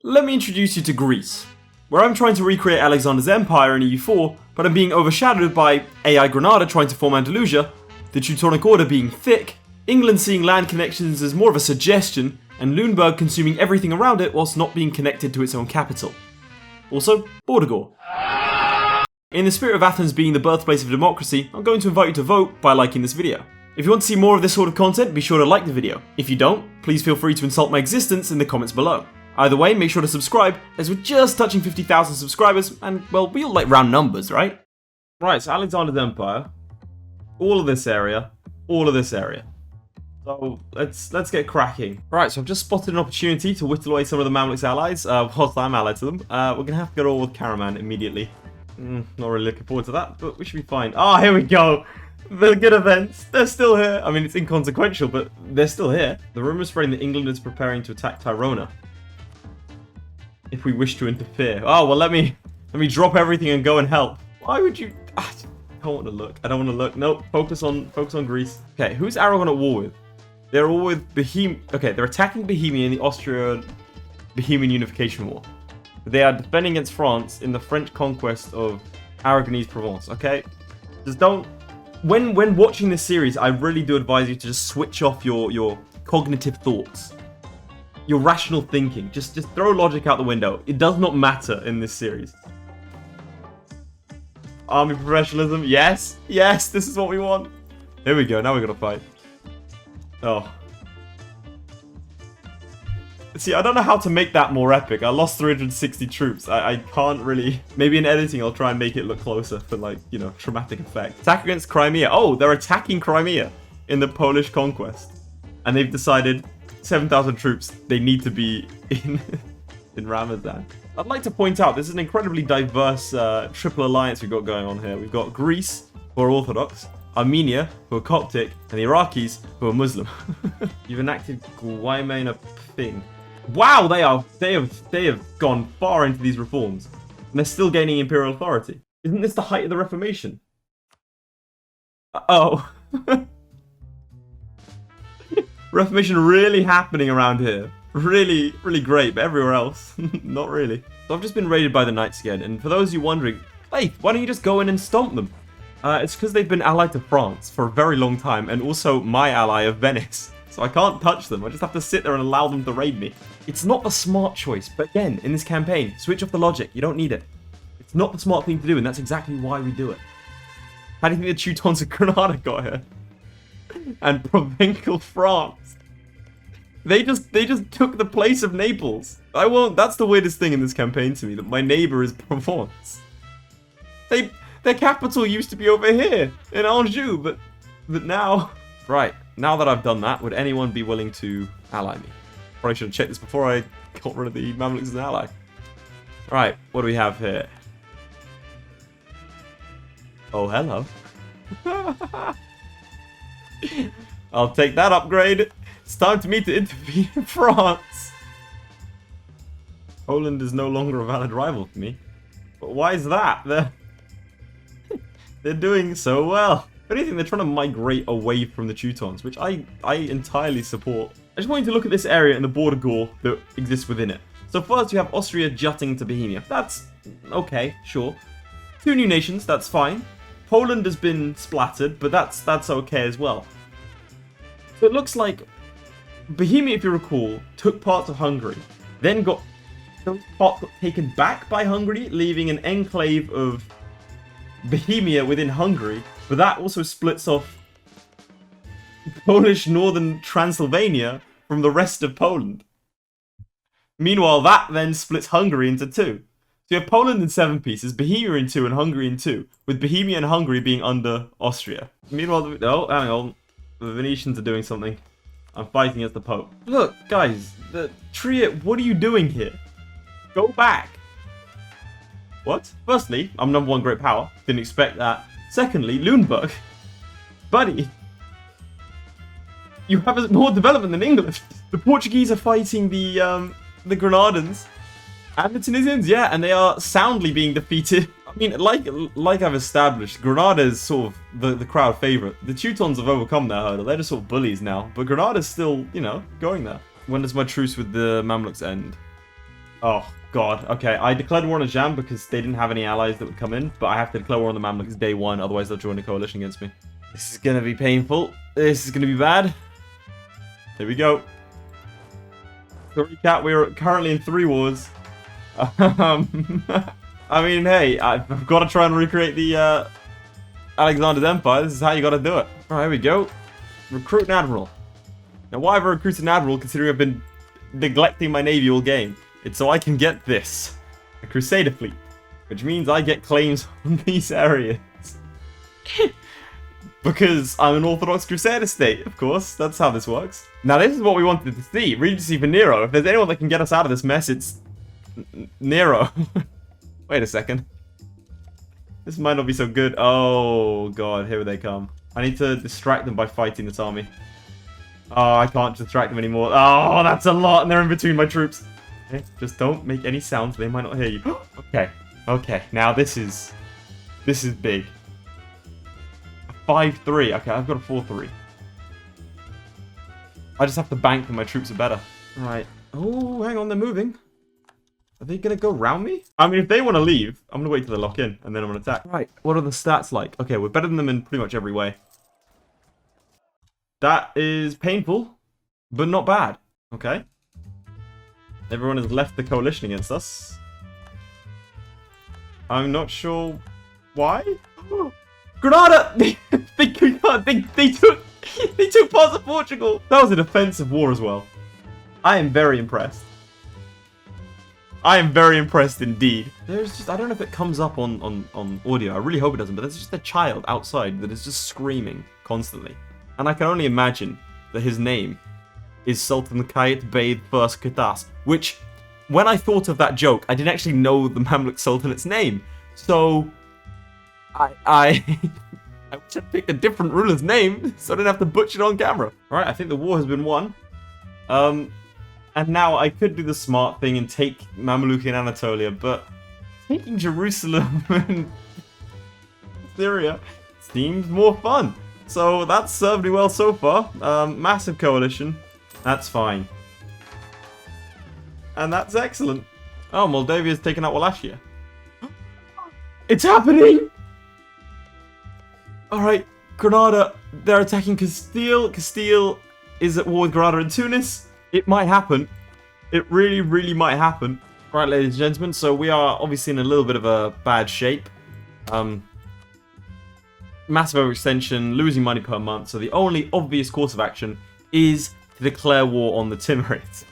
Let me introduce you to Greece, where I'm trying to recreate Alexander's empire in EU4, but I'm being overshadowed by AI Granada trying to form Andalusia, the Teutonic Order being thick, England seeing land connections as more of a suggestion, and Luneburg consuming everything around it whilst not being connected to its own capital. Also, Border. In the spirit of Athens being the birthplace of democracy, I'm going to invite you to vote by liking this video. If you want to see more of this sort of content, be sure to like the video. If you don't, please feel free to insult my existence in the comments below. Either way, make sure to subscribe, as we're just touching 50,000 subscribers, and, well, we all like round numbers, right? Right, so Alexander's empire, all of this area, all of this area. So, let's get cracking. Right, so I've just spotted an opportunity to whittle away some of the Mamluks allies, whilst I'm allied to them. We're gonna have to get all with Karaman immediately. Not really looking forward to that, but we should be fine. Ah, here we go! The good events, they're still here. I mean, it's inconsequential, but they're still here. The rumours spreading that England is preparing to attack Tyrona, if we wish to interfere. Oh, well, let me drop everything and go and help. Why would you? I don't want to look. I don't want to look. Nope. Focus on Greece. Okay, who's Aragon at war with? They're all with Bohemia. Okay, they're attacking Bohemia in the Austro-Bohemian Unification War. They are defending against France in the French conquest of Aragonese Provence. Okay, just don't. When watching this series, I really do advise you to just switch off your cognitive thoughts. Your rational thinking. Just throw logic out the window. It does not matter in this series. Army professionalism. Yes. Yes, this is what we want. Here we go. Now we're going to fight. Oh. See, I don't know how to make that more epic. I lost 360 troops. I can't really... Maybe in editing, I'll try and make it look closer for, like, you know, traumatic effect. Attack against Crimea. Oh, they're attacking Crimea in the Polish conquest. And they've decided... 7,000 troops, they need to be in Ramadan. I'd like to point out, this is an incredibly diverse triple alliance we've got going on here. We've got Greece, who are Orthodox, Armenia, who are Coptic, and the Iraqis, who are Muslim. You've enacted Guaymena thing. Wow, they have gone far into these reforms, and they're still gaining imperial authority. Isn't this the height of the Reformation? Oh. Reformation really happening around here. Really, really great, but everywhere else, not really. So I've just been raided by the Knights again, and for those of you wondering, hey, why don't you just go in and stomp them? It's because they've been allied to France for a very long time, and also my ally of Venice. So I can't touch them, I just have to sit there and allow them to raid me. It's not the smart choice, but again, in this campaign, switch off the logic, you don't need it. It's not the smart thing to do, and that's exactly why we do it. How do you think the Teutons of Granada got here? And provincial France. They just took the place of Naples. That's the weirdest thing in this campaign to me, that my neighbor is Provence. Their capital used to be over here in Anjou, but now... Right, now that I've done that, would anyone be willing to ally me? Probably should have checked this before I got rid of the Mamluks as an ally. Right, what do we have here? Oh, hello. I'll take that upgrade. It's time for me to intervene in France. Poland is no longer a valid rival for me. But why is that? They're doing so well. If anything, they're trying to migrate away from the Teutons, which I entirely support. I just want you to look at this area and the border gore that exists within it. So first you have Austria jutting into Bohemia. That's okay, sure. 2 new nations, that's fine. Poland has been splattered, but that's okay as well. So it looks like Bohemia, if you recall, took parts of Hungary, then those parts got taken back by Hungary, leaving an enclave of Bohemia within Hungary, but that also splits off Polish northern Transylvania from the rest of Poland. Meanwhile, that then splits Hungary into 2. So you have Poland in 7 pieces, Bohemia in 2, and Hungary in 2, with Bohemia and Hungary being under Austria. Meanwhile, oh, hang on, the Venetians are doing something. I'm fighting as the Pope. Look, guys, the Trier, what are you doing here? Go back. What? Firstly, I'm #1 great power. Didn't expect that. Secondly, Luneburg. Buddy. You have more development than England. The Portuguese are fighting the Grenadans. And the Tunisians, yeah, and they are soundly being defeated. I mean, like I've established, Granada is sort of the crowd favourite. The Teutons have overcome that hurdle. They're just sort of bullies now. But Granada's still, you know, going there. When does my truce with the Mamluks end? Oh, God. Okay, I declared war on Ajam because they didn't have any allies that would come in, but I have to declare war on the Mamluks day one, otherwise they'll join a coalition against me. This is gonna be painful. This is gonna be bad. Here we go. To recap, we're currently in 3 wars. I mean, hey, I've got to try and recreate the Alexander's Empire. This is how you got to do it. Alright, here we go. Recruit an admiral. Now, why have I recruited an admiral, considering I've been neglecting my navy all game? It's so I can get this. A crusader fleet. Which means I get claims on these areas. Because I'm an Orthodox Crusader state, of course. That's how this works. Now, this is what we wanted to see. Regency for Nero. If there's anyone that can get us out of this mess, it's Nero. Wait a second. This might not be so good. Oh, God. Here they come. I need to distract them by fighting this army. Oh, I can't distract them anymore. Oh, that's a lot. And they're in between my troops. Okay, just don't make any sounds. They might not hear you. Okay. Okay. Now, this is big. 5-3. Okay, I've got a 4-3. I just have to bank that my troops are better. Alright. Oh, hang on, they're moving. Are they gonna go round me? I mean, if they want to leave, I'm gonna wait till they lock in, and then I'm gonna attack. Right, what are the stats like? Okay, we're better than them in pretty much every way. That is painful, but not bad. Okay. Everyone has left the coalition against us. I'm not sure why. Granada! They took parts of Portugal! That was a defensive war as well. I am very impressed. I am very impressed indeed. There's just, I don't know if it comes up on audio. I really hope it doesn't, but there's just a child outside that is just screaming constantly. And I can only imagine that his name is Sultan Kayet Bey First Katas, which, when I thought of that joke, I didn't actually know the Mamluk Sultanate's name. So, I wish I'd picked a different ruler's name, so I didn't have to butcher it on camera. Alright, I think the war has been won. And now I could do the smart thing and take Mamluk in Anatolia, but taking Jerusalem and Syria seems more fun. So that's served me well so far. Massive coalition. That's fine. And that's excellent. Oh, Moldavia's taken out Wallachia. It's happening! Alright, Granada, they're attacking Castile. Castile is at war with Granada and Tunis. It might happen. It really, really might happen. Right, ladies and gentlemen, so we are obviously in a little bit of a bad shape. Massive overextension, losing money per month, so the only obvious course of action is to declare war on the Timurids.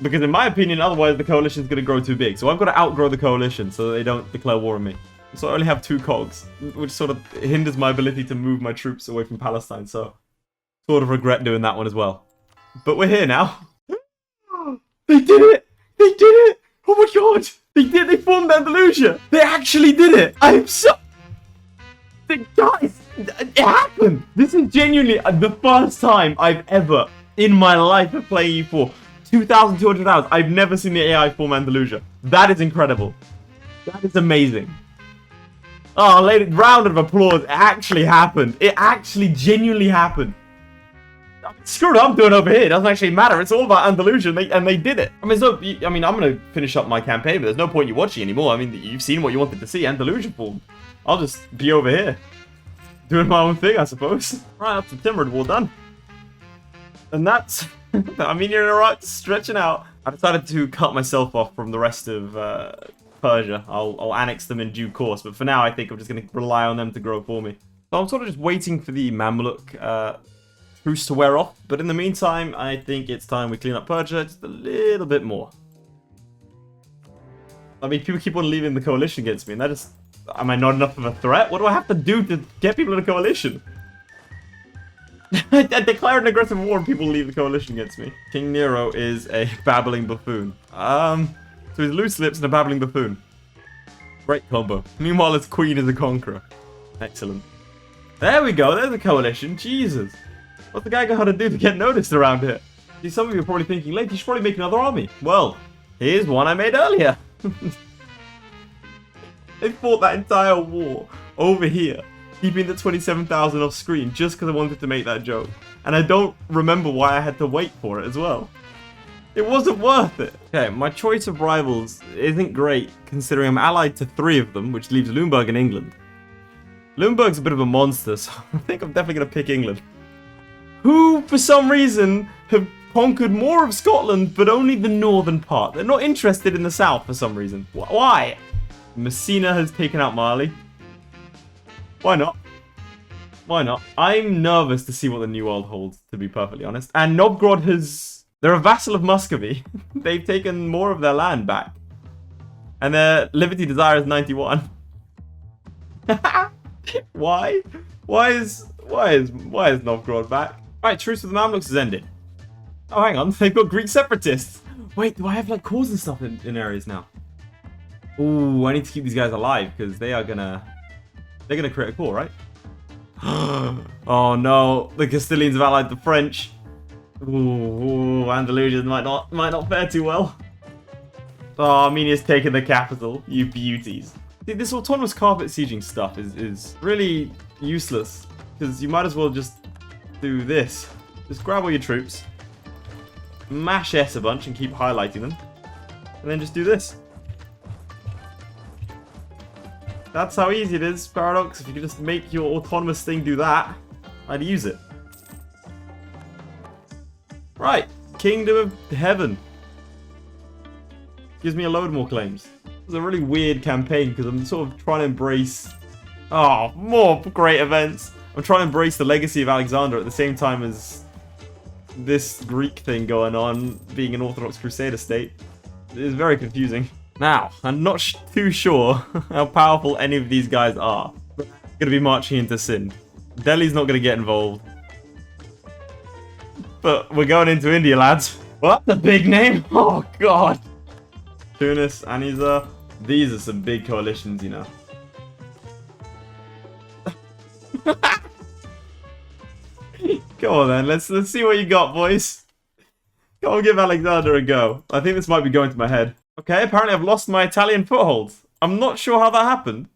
Because in my opinion, otherwise the coalition is going to grow too big. So I've got to outgrow the coalition so that they don't declare war on me. So I only have 2 cogs, which sort of hinders my ability to move my troops away from Palestine. So sort of regret doing that one as well. But we're here now. They did it! They did it! Oh my god! They formed Andalusia! They actually did it! I'm so... Guys! It happened! This is genuinely the first time I've ever, in my life of playing EU4, 2,200 hours, I've never seen the AI form Andalusia. That is incredible. That is amazing. Oh, ladies, round of applause. It actually happened. It actually genuinely happened. Screw what I'm doing over here. It doesn't actually matter. It's all about Andalusia, and they did it. I mean, I'm going to finish up my campaign, but there's no point you watching anymore. I mean, you've seen what you wanted to see. Andalusia form. I'll just be over here. Doing my own thing, I suppose. Right, up to Timurid War done. And that's... I mean, you're in a right stretching out. I decided to cut myself off from the rest of Persia. I'll annex them in due course, but for now, I think I'm just going to rely on them to grow for me. So I'm sort of just waiting for the Mamluk truce to wear off, but in the meantime, I think it's time we clean up Persia just a little bit more. I mean, people keep on leaving the coalition against me, and that just... Am I not enough of a threat? What do I have to do to get people in a coalition? I declare an aggressive war and people leave the coalition against me. King Nero is a babbling buffoon. So he's loose lips and a babbling buffoon. Great combo. Meanwhile, his queen is a conqueror. Excellent. There we go. There's a coalition. Jesus. What's the guy got to do to get noticed around here? See, some of you are probably thinking, Lake, you should probably make another army. Well, here's one I made earlier. They fought that entire war over here, keeping the 27,000 off screen just because I wanted to make that joke. And I don't remember why I had to wait for it as well. It wasn't worth it. Okay, my choice of rivals isn't great, considering I'm allied to 3 of them, which leaves Luneburg in England. Luneburg's a bit of a monster, so I think I'm definitely going to pick England. Who, for some reason, have conquered more of Scotland, but only the northern part. They're not interested in the south for some reason. Why? Messina has taken out Mali. Why not? Why not? I'm nervous to see what the New World holds, to be perfectly honest. And Novgorod has... They're a vassal of Muscovy. They've taken more of their land back. And their Liberty Desire is 91. Why? Why is Novgorod back? Alright, truce with the Mamluks has ended. Oh, hang on. They've got Greek separatists. Wait, do I have, like, cores and stuff in areas now? Ooh, I need to keep these guys alive, because they are gonna... They're gonna create a core, right? Oh, no. The Castilians have allied the French. Ooh, Andalusia might not fare too well. Oh, Armenia's taken the capital. You beauties. See, this autonomous carpet sieging stuff is really useless, because you might as well just do this. Just grab all your troops, mash S a bunch and keep highlighting them, and then just do this. That's how easy it is, Paradox. If you could just make your autonomous thing do that, I'd use it. Right, Kingdom of Heaven. Gives me a load more claims. It's a really weird campaign because I'm sort of trying to embrace... Oh, more great events. I'm trying to embrace the legacy of Alexander at the same time as this Greek thing going on, being an Orthodox Crusader state. It's very confusing. Now, I'm not too sure how powerful any of these guys are. I'm going to be marching into Sind. Delhi's not going to get involved. But we're going into India, lads. Well, that's a big name. Oh, God. Tunis, Anisa. These are some big coalitions, you know. Come on, then. Let's see what you got, boys. Come on, give Alexander a go. I think this might be going to my head. Okay, apparently I've lost my Italian foothold. I'm not sure how that happened.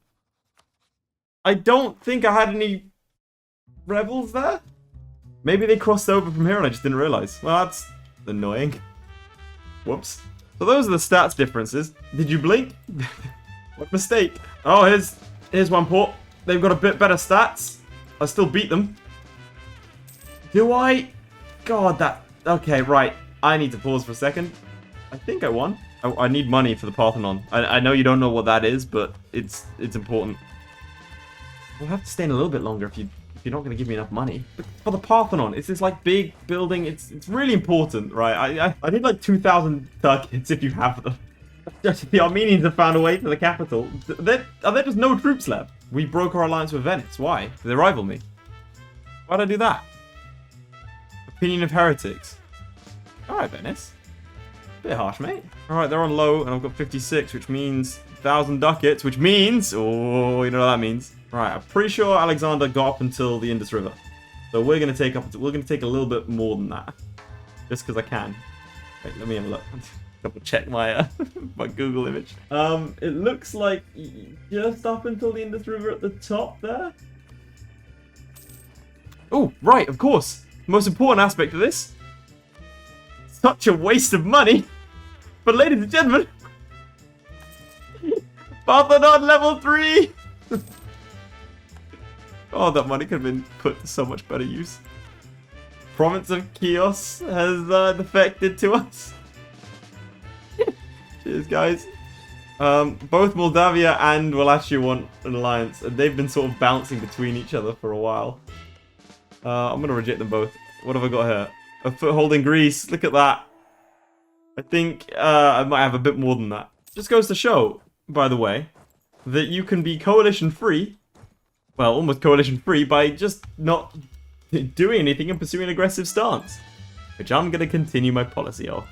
I don't think I had any rebels there. Maybe they crossed over from here and I just didn't realize. Well, that's annoying. Whoops. So those are the stats differences. Did you blink? What mistake. Oh, here's one port. They've got a bit better stats. I still beat them. Do I? God, that... Okay, right. I need to pause for a second. I think I won. I need money for the Parthenon. I know you don't know what that is, but it's important. We'll have to stay in a little bit longer if you're not going to give me enough money. But for the Parthenon, it's this like big building. It's really important, right? I need like 2,000 Turkids if you have them. The Armenians have found a way to the capital. Are there just no troops left? We broke our alliance with Venice. Why? They rival me. Why'd I do that? Opinion of heretics. Alright, Venice. Bit harsh, mate. Alright, they're on low, and I've got 56, which means 1,000 ducats, which means... Oh, you know what that means. Right, I'm pretty sure Alexander got up until the Indus River. So we're going to take a little bit more than that. Just because I can. Wait, let me have a look. Double check my my Google image. It looks like just up until the Indus River at the top there. Oh, right, of course. The most important aspect of this. Such a waste of money. But ladies and gentlemen, Parthenon level 3. Oh, that money could have been put to so much better use. Province of Chios has defected to us. Cheers, guys. Both Moldavia and Wallachia want an alliance, and they've been sort of bouncing between each other for a while. I'm going to reject them both. What have I got here? A foothold in Greece. Look at that. I think I might have a bit more than that. Just goes to show, by the way, that you can be coalition-free, well, almost coalition-free, by just not doing anything and pursuing an aggressive stance. Which I'm going to continue my policy of.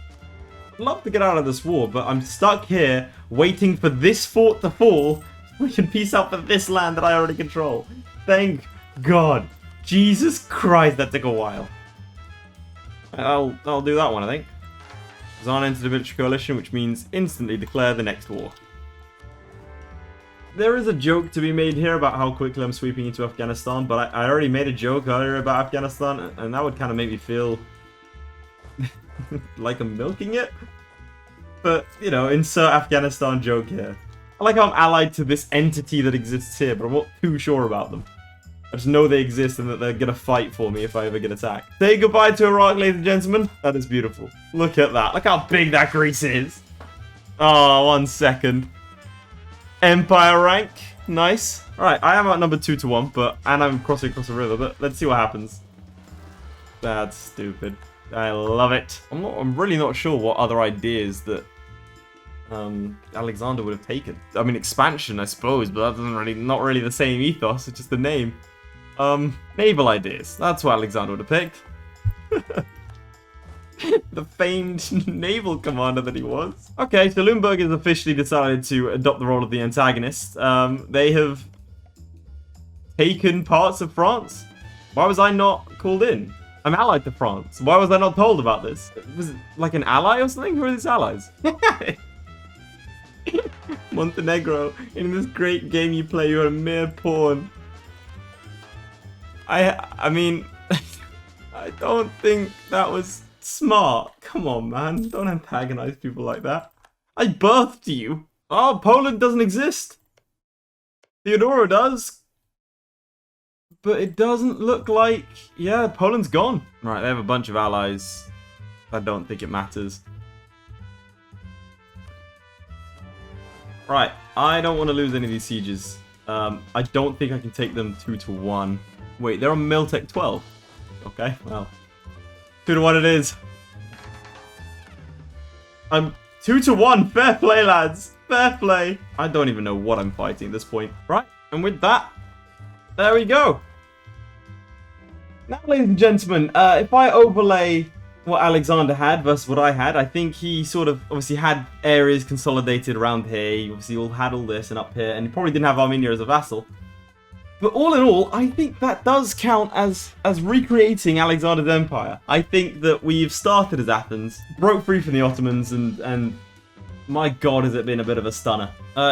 I'd love to get out of this war, but I'm stuck here waiting for this fort to fall. We can peace out for this land that I already control. Thank God. Jesus Christ, that took a while. I'll do that one, I think. Zan entered a military coalition, which means instantly declare the next war. There is a joke to be made here about how quickly I'm sweeping into Afghanistan, but I already made a joke earlier about Afghanistan, and that would kind of make me feel like I'm milking it. But, you know, insert Afghanistan joke here. I like how I'm allied to this entity that exists here, but I'm not too sure about them. I just know they exist and that they're gonna fight for me if I ever get attacked. Say goodbye to Iraq, ladies and gentlemen. That is beautiful. Look at that. Look how big that Greece is. Oh, 1 second. Empire rank. Nice. Alright, I am outnumbered 2-1, and I'm crossing across the river, but let's see what happens. That's stupid. I love it. I'm really not sure what other ideas that Alexander would have taken. I mean, expansion, I suppose, but that doesn't not really the same ethos. It's just the name. Naval ideas. That's what Alexander would have picked. The famed naval commander that he was. Okay, so Luneburg has officially decided to adopt the role of the antagonist. They have taken parts of France. Why was I not called in? I'm allied to France. Why was I not told about this? Was it like an ally or something? Who are these allies? Montenegro. In this great game you play, you're a mere pawn. I mean, I don't think that was smart. Come on, man. Don't antagonize people like that. I birthed you. Oh, Poland doesn't exist. Theodora does. But it doesn't look like... Yeah, Poland's gone. Right, they have a bunch of allies. I don't think it matters. Right, I don't want to lose any of these sieges. I don't think I can take them 2-1. Wait, they're on Miltech 12. Okay, well. 2-1 it is. I'm 2-1. Fair play, lads. Fair play. I don't even know what I'm fighting at this point. Right, and with that, there we go. Now, ladies and gentlemen, if I overlay what Alexander had versus what I had, I think he sort of obviously had areas consolidated around here. He obviously had all this and up here, and he probably didn't have Armenia as a vassal. But all in all, I think that does count as recreating Alexander's empire. I think that we've started as Athens, broke free from the Ottomans, and my god, has it been a bit of a stunner.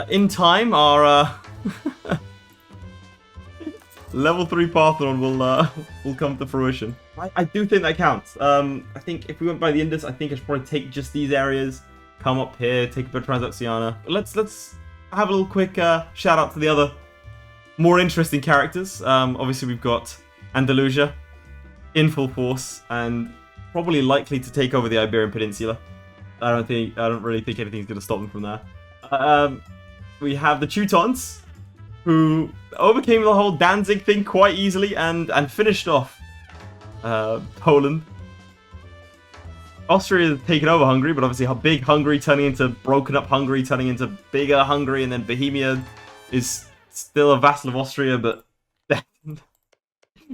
In time, our level 3 Parthenon will come to fruition. I do think that counts. I think if we went by the Indus, I think I should probably take just these areas, come up here, take a bit of Transoxiana. Let's have a little quick shout out to the other more interesting characters. Obviously we've got Andalusia in full force and probably likely to take over the Iberian Peninsula. I don't really think anything's going to stop them from there. We have the Teutons, who overcame the whole Danzig thing quite easily and finished off Poland. Austria has taken over Hungary, but obviously big Hungary turning into broken up Hungary, turning into bigger Hungary, and then Bohemia is still a vassal of Austria, but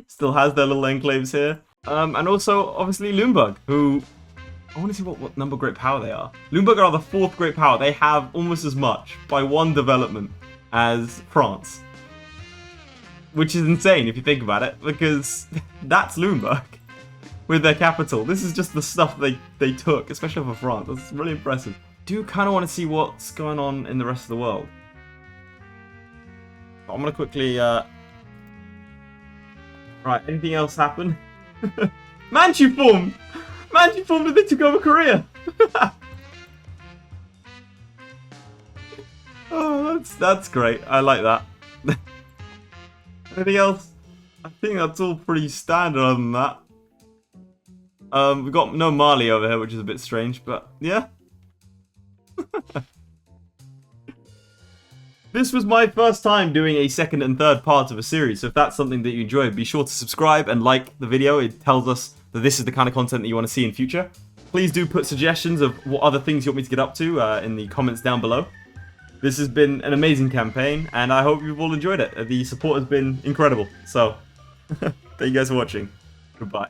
still has their little enclaves here. And also, obviously, Luneburg, who... I want to see what number great power they are. Luneburg are the 4th great power. They have almost as much, by 1 development, as France. Which is insane if you think about it, because that's Luneburg with their capital. This is just the stuff they took, especially for France. That's really impressive. Do kind of want to see what's going on in the rest of the world. I'm going to quickly... Right, anything else happen? Manchu formed! Manchu formed and they took over Korea! Oh, that's great. I like that. Anything else? I think that's all pretty standard other than that. We've got no Mali over here, which is a bit strange, but yeah. This was my first time doing a second and third part of a series, so if that's something that you enjoy, be sure to subscribe and like the video. It tells us that this is the kind of content that you want to see in future. Please do put suggestions of what other things you want me to get up to in the comments down below. This has been an amazing campaign, and I hope you've all enjoyed it. The support has been incredible, so thank you guys for watching. Goodbye.